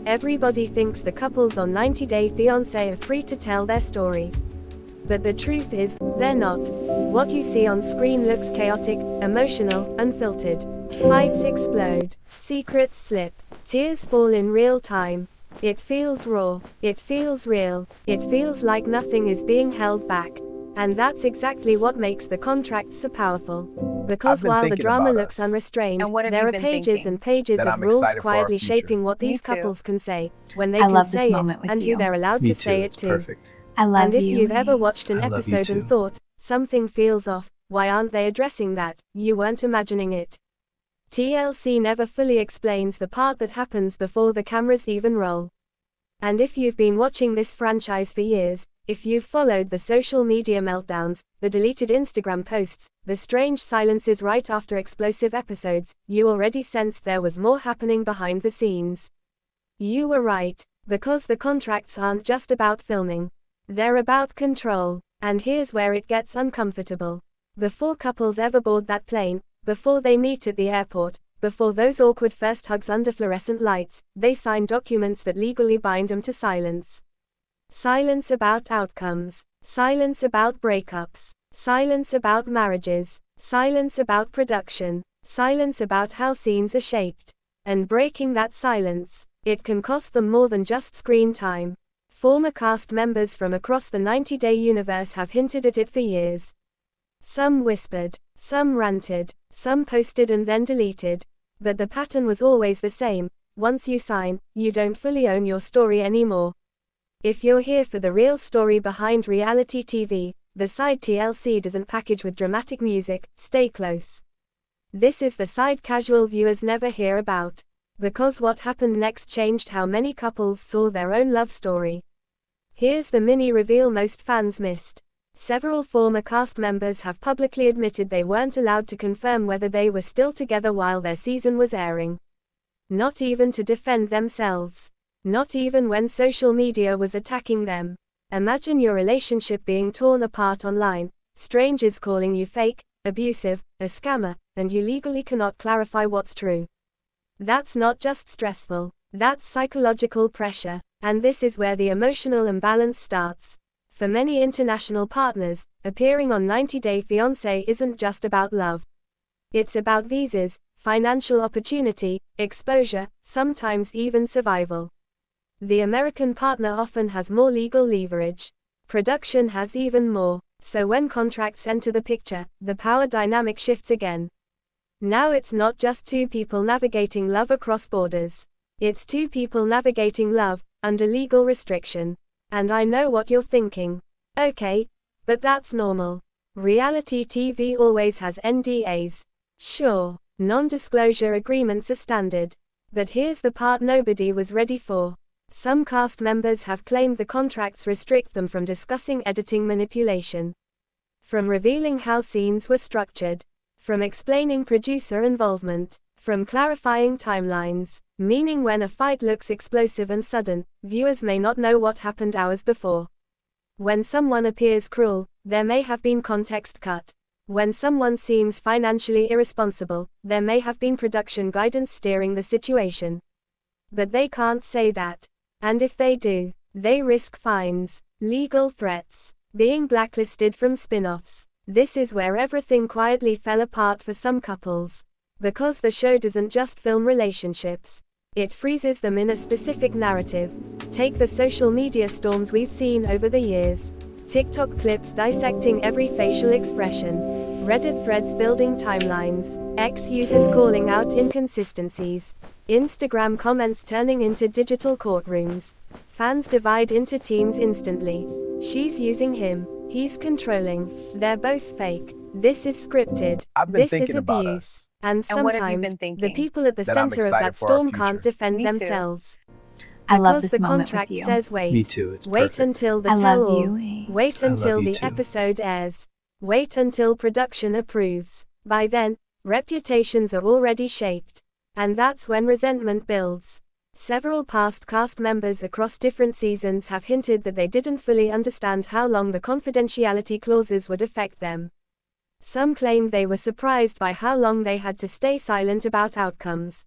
Everybody thinks the couples on 90 Day Fiancé are free to tell their story. But the truth is, they're not. What you see on screen looks chaotic, emotional, unfiltered. Fights explode, secrets slip, tears fall in real time. It feels raw, it feels real, it feels like nothing is being held back. And that's exactly what makes the contracts so powerful. Because while the drama looks unrestrained, there are pages and pages of rules quietly shaping what these couples can say, when they can say it, and who they're allowed to say it to. And if you've ever watched an episode and thought, something feels off, why aren't they addressing that? You weren't imagining it. TLC never fully explains the part that happens before the cameras even roll. And if you've been watching this franchise for years, if you've followed the social media meltdowns, the deleted Instagram posts, the strange silences right after explosive episodes, you already sensed there was more happening behind the scenes. You were right, because the contracts aren't just about filming. They're about control. And here's where it gets uncomfortable. Before couples ever board that plane, before they meet at the airport, before those awkward first hugs under fluorescent lights, they sign documents that legally bind them to silence. Silence about outcomes, silence about breakups, silence about marriages, silence about production, silence about how scenes are shaped. And breaking that silence, it can cost them more than just screen time. Former cast members from across the 90 Day universe have hinted at it for years. Some whispered, some ranted, some posted and then deleted. But the pattern was always the same: once you sign, you don't fully own your story anymore. If you're here for the real story behind reality TV, the side TLC doesn't package with dramatic music, stay close. This is the side casual viewers never hear about. Because what happened next changed how many couples saw their own love story. Here's the mini reveal most fans missed. Several former cast members have publicly admitted they weren't allowed to confirm whether they were still together while their season was airing. Not even to defend themselves. Not even when social media was attacking them. Imagine your relationship being torn apart online, strangers calling you fake, abusive, a scammer, and you legally cannot clarify what's true. That's not just stressful, that's psychological pressure. And this is where the emotional imbalance starts. For many international partners, appearing on 90 Day Fiancé isn't just about love. It's about visas, financial opportunity, exposure, sometimes even survival. The American partner often has more legal leverage. Production has even more. So when contracts enter the picture, the power dynamic shifts again. Now it's not just two people navigating love across borders. It's two people navigating love under legal restriction. And I know what you're thinking. Okay, but that's normal. Reality TV always has NDAs. Sure, non-disclosure agreements are standard. But here's the part nobody was ready for. Some cast members have claimed the contracts restrict them from discussing editing manipulation, from revealing how scenes were structured, from explaining producer involvement, from clarifying timelines, meaning when a fight looks explosive and sudden, viewers may not know what happened hours before. When someone appears cruel, there may have been context cut. When someone seems financially irresponsible, there may have been production guidance steering the situation. But they can't say that. And if they do, they risk fines, legal threats, being blacklisted from spin-offs. This is where everything quietly fell apart for some couples. Because the show doesn't just film relationships. It freezes them in a specific narrative. Take the social media storms we've seen over the years. TikTok clips dissecting every facial expression. Reddit threads building timelines. X users calling out inconsistencies. Instagram comments turning into digital courtrooms. Fans divide into teams instantly. She's using him. He's controlling. They're both fake. This is scripted. This is abuse. And sometimes, the people at the center of that storm can't defend themselves. I love this Because the moment with contract you. says wait. Me too, it's Wait perfect. until the I love tell-all. you. Wait I until love you the too. episode airs. Wait until production approves. By then, reputations are already shaped. And that's when resentment builds. Several past cast members across different seasons have hinted that they didn't fully understand how long the confidentiality clauses would affect them. Some claimed they were surprised by how long they had to stay silent about outcomes.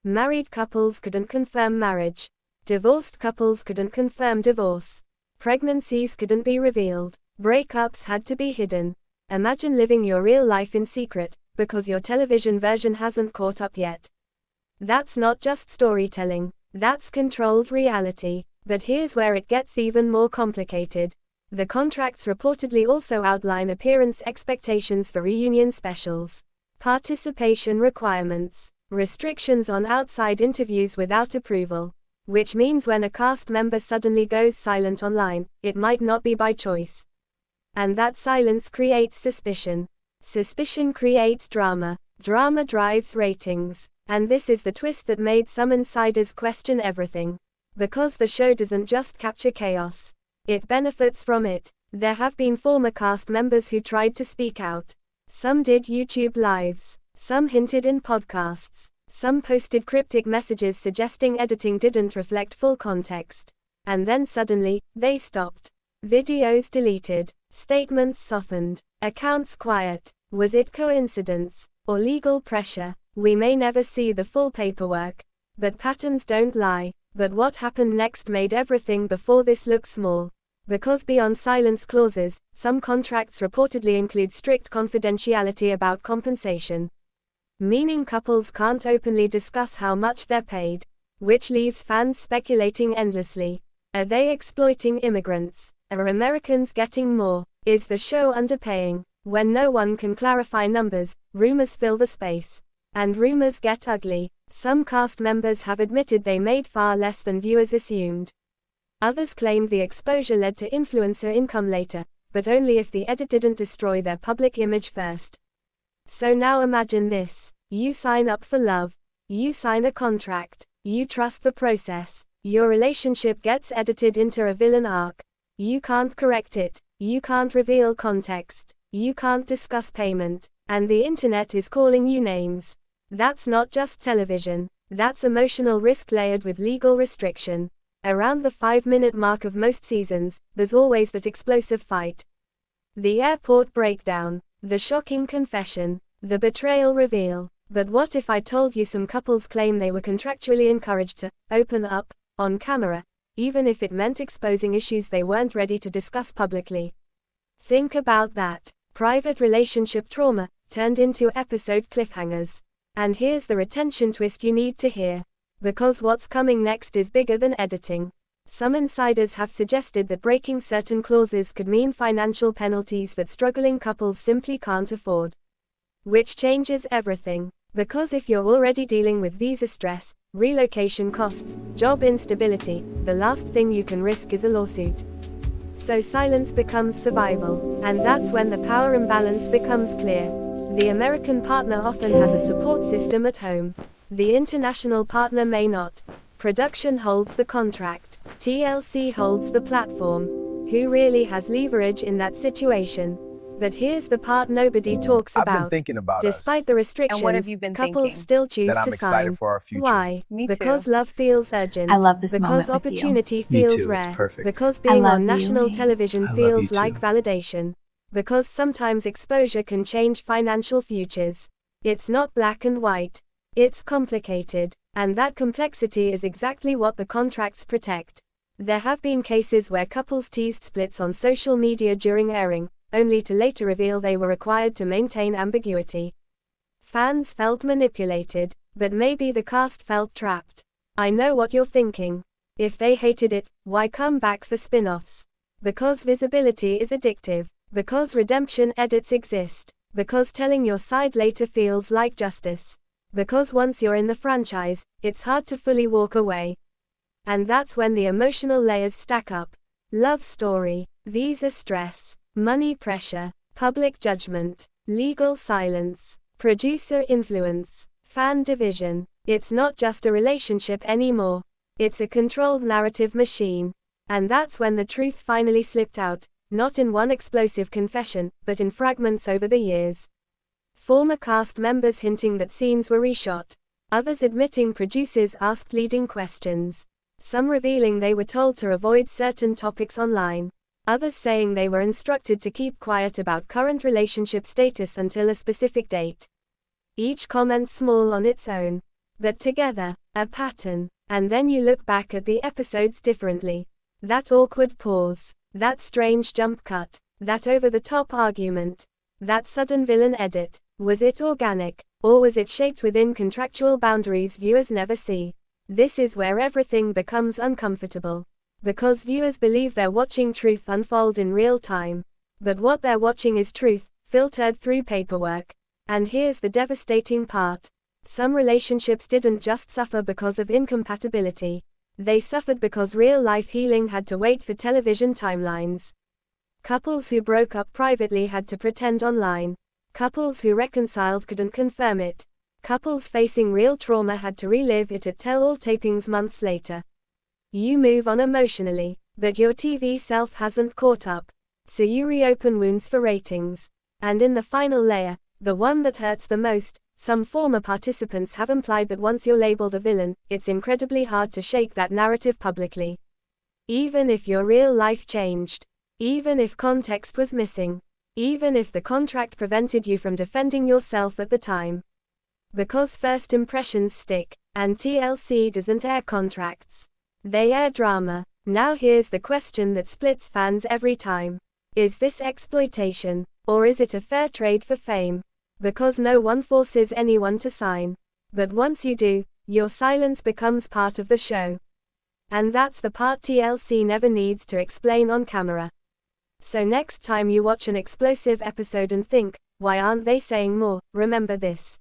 Married couples couldn't confirm marriage. Divorced couples couldn't confirm divorce. Pregnancies couldn't be revealed. Breakups had to be hidden. Imagine living your real life in secret, because your television version hasn't caught up yet. That's not just storytelling, that's controlled reality. But here's where it gets even more complicated. The contracts reportedly also outline appearance expectations for reunion specials, participation requirements, restrictions on outside interviews without approval, which means when a cast member suddenly goes silent online, it might not be by choice. And that silence creates suspicion. Suspicion creates drama. Drama drives ratings. And this is the twist that made some insiders question everything. Because the show doesn't just capture chaos, it benefits from it. There have been former cast members who tried to speak out. Some did YouTube lives. Some hinted in podcasts. Some posted cryptic messages suggesting editing didn't reflect full context. And then suddenly, they stopped. Videos deleted. Statements softened. Accounts quiet. Was it coincidence? Or legal pressure? We may never see the full paperwork. But patterns don't lie. But what happened next made everything before this look small. Because beyond silence clauses, some contracts reportedly include strict confidentiality about compensation. Meaning couples can't openly discuss how much they're paid. Which leaves fans speculating endlessly. Are they exploiting immigrants? Are Americans getting more? Is the show underpaying? When no one can clarify numbers, rumors fill the space. And rumors get ugly. Some cast members have admitted they made far less than viewers assumed. Others claimed the exposure led to influencer income later, but only if the edit didn't destroy their public image first. So now imagine this. You sign up for love. You sign a contract. You trust the process. Your relationship gets edited into a villain arc. You can't correct it. You can't reveal context. You can't discuss payment. And the internet is calling you names. That's not just television. That's emotional risk layered with legal restriction. Around the 5-minute mark of most seasons, there's always that explosive fight. The airport breakdown. The shocking confession. The betrayal reveal. But what if I told you some couples claim they were contractually encouraged to open up on camera, even if it meant exposing issues they weren't ready to discuss publicly? Think about that. Private relationship trauma turned into episode cliffhangers. And here's the retention twist you need to hear. Because what's coming next is bigger than editing. Some insiders have suggested that breaking certain clauses could mean financial penalties that struggling couples simply can't afford. Which changes everything. Because if you're already dealing with visa stress, relocation costs, job instability, the last thing you can risk is a lawsuit. So silence becomes survival. And that's when the power imbalance becomes clear. The American partner often has a support system at home. The international partner may not. Production holds the contract. TLC holds the platform. Who really has leverage in that situation? But here's the part nobody talks about. I've been thinking about Despite us. the restrictions, And what have you been couples thinking? still choose That I'm to excited sign. for our future. Why? Me Because too. love feels urgent. I love this because moment with you. opportunity Me feels too, it's rare. perfect. Because I being love on you. national television I love you feels too. like validation. Because sometimes exposure can change financial futures. It's not black and white. It's complicated. And that complexity is exactly what the contracts protect. There have been cases where couples teased splits on social media during airing, only to later reveal they were required to maintain ambiguity. Fans felt manipulated, but maybe the cast felt trapped. I know what you're thinking. If they hated it, why come back for spin-offs? Because visibility is addictive. Because redemption edits exist. Because telling your side later feels like justice. Because once you're in the franchise, it's hard to fully walk away. And that's when the emotional layers stack up. Love story, visa stress, money pressure, public judgment, legal silence, producer influence, fan division. It's not just a relationship anymore. It's a controlled narrative machine. And that's when the truth finally slipped out, not in one explosive confession, but in fragments over the years. Former cast members hinting that scenes were reshot. Others admitting producers asked leading questions. Some revealing they were told to avoid certain topics online. Others saying they were instructed to keep quiet about current relationship status until a specific date. Each comment small on its own. But together, a pattern. And then you look back at the episodes differently. That awkward pause, that strange jump cut, that over-the-top argument, that sudden villain edit, was it organic, or was it shaped within contractual boundaries viewers never see? This is where everything becomes uncomfortable. Because viewers believe they're watching truth unfold in real time. But what they're watching is truth, filtered through paperwork. And here's the devastating part. Some relationships didn't just suffer because of incompatibility. They suffered because real-life healing had to wait for television timelines. Couples who broke up privately had to pretend online. Couples who reconciled couldn't confirm it. Couples facing real trauma had to relive it at tell-all tapings months later. You move on emotionally, but your TV self hasn't caught up. So you reopen wounds for ratings. And in the final layer, the one that hurts the most, some former participants have implied that once you're labeled a villain, it's incredibly hard to shake that narrative publicly. Even if your real life changed. Even if context was missing. Even if the contract prevented you from defending yourself at the time. Because first impressions stick, and TLC doesn't air contracts. They air drama. Now here's the question that splits fans every time. Is this exploitation, or is it a fair trade for fame? Because no one forces anyone to sign. But once you do, your silence becomes part of the show. And that's the part TLC never needs to explain on camera. So next time you watch an explosive episode and think, why aren't they saying more, remember this.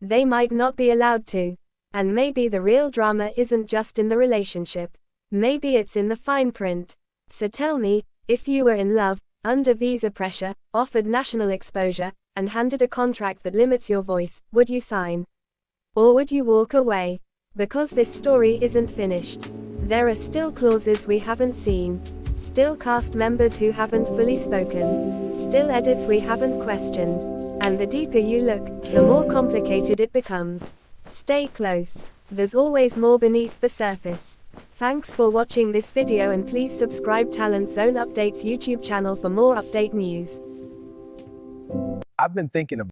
They might not be allowed to. And maybe the real drama isn't just in the relationship. Maybe it's in the fine print. So tell me, if you were in love, under visa pressure, offered national exposure, and handed a contract that limits your voice, would you sign? Or would you walk away? Because this story isn't finished. There are still clauses we haven't seen. Still cast members who haven't fully spoken. Still edits we haven't questioned. And the deeper you look, the more complicated it becomes. Stay close. There's always more beneath the surface. Thanks for watching this video and please subscribe Talent Zone Updates YouTube channel for more update news. I've been thinking about